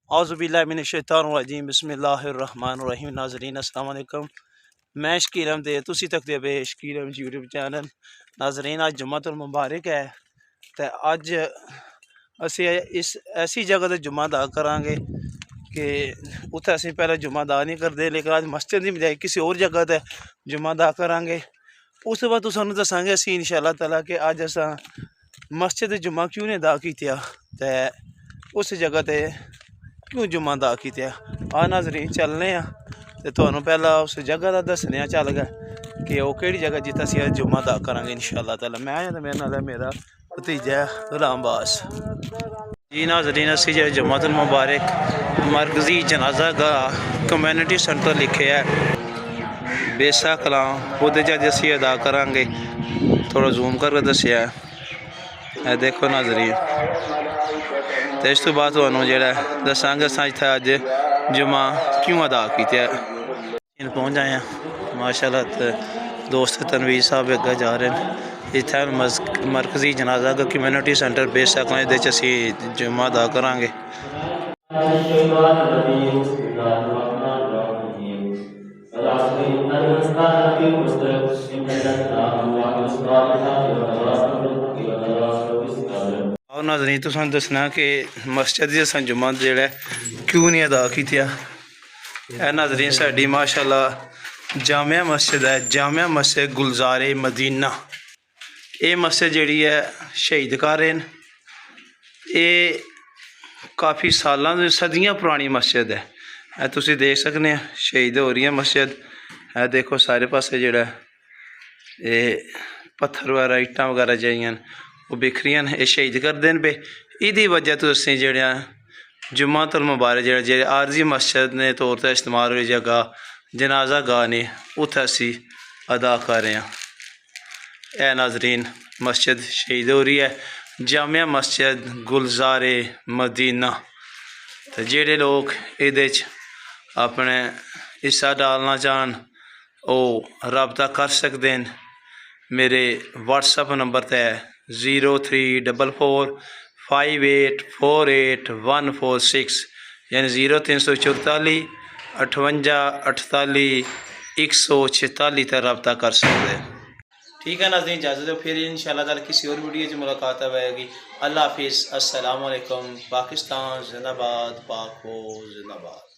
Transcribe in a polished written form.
اعوذ باللہ من الشیطان الرجیم، بسم اللہ الرحمن الرحیم۔ ناظرین السلام علیکم، میں شکیل احمد، تسی تک دے بے شکیل احمد یوٹیوب چینل۔ ناظرین آج جمعۃ المبارک ہے تے اج اسی اس ایسی جگہ تے جمعہ ادا کران گے کہ اتھے اسی پہلے جمعہ ادا نہیں کردے، لیکن آج مسجد دی بجائے کسی اور جگہ تے جمعہ ادا کران گے۔ اس بعد تسانوں دساں گے اسی انشاءاللہ تعالی کہ اج اساں مسجد جمعہ کیوں نہیں ادا کیتیا تے اس جگہ تے کیوں جمعہ ادا کیتیا۔ ناظرین چلنے ہیں تے تانوں پہلا اس جگہ دا دسنے چل گیا کہ وہ کیڑی جگہ جتھے اسی جمعہ ادا کران گے انشاءاللہ تعالی۔ میں تے میرے نال ہے میرا بھتیجا غلام باس جی۔ ناظرین اسی جو جمعۃ المبارک مرکزی جنازہ گاہ کمیونٹی سینٹر لکھے ہے بیسا کلاں، وہ جج اسی ادا کران گے۔ تھوڑا زوم کر کے دسیا ہے، دیکھو ناظرین۔ تو اس تو بعد تمہیں جڑا دساں گے اساں اتھے اج جمعہ کیوں ادا کیتے پہنچ جائے ہیں ماشاءاللہ۔ دوست تنویر صاحب اگے جا رہے ہیں۔ اتھے مرکزی جنازہ گاہ کمیونٹی سینٹر بیسا کلاں دے وچ اسی جمعہ ادا کران گے۔ اور ناظرین تو سن دسنا کہ مسجد جی اساں جمعہ جڑا کیوں نہیں ادا کیتیا۔ اے ناظرین ساڈی ماشاءاللہ جامعہ مسجد ہے، جامعہ مسجد گلزار مدینہ۔ یہ مسجد جڑی ہے شہید کارین، یہ کافی سالاں صدیاں پرانی مسجد ہے۔ اے تسی دیکھ سکنے ہیں شہید ہو رہی ہے مسجد۔ اے دیکھو سارے پاسے جڑا یہ پتھر وغیرہ اٹاں وغیرہ جائیاں وہ بکھریاں یہ شہید کر دین پہ۔ ایدی وجہ تو اسی جڑا جمعۃ المبارک جڑا عارضی مسجد نے طور تے استعمال ہوئی جگہ جنازہ گاہ نے اتھے اسی ادا کر رہے ہیں۔ اے ناظرین مسجد شہید ہو رہی ہے جامعہ مسجد گلزار مدینہ۔ تو جڑے لوگ یہ اپنے حصہ ڈالنا چاہن وہ رابطہ کر سکتے ہیں۔ میرے واٹس اپ نمبر تے 034458484146 یعنی 0344 58 48 146 تے رابطہ کر سکتے ہیں۔ ٹھیک ہے ناظرین، اجازت دو، پھر انشاءاللہ تعالی کسی اور ویڈیو سے ملاقات ہوئے گی۔ اللہ حافظ، السلام علیکم۔ پاکستان زندہ باد، پاک ہو زندہ باد۔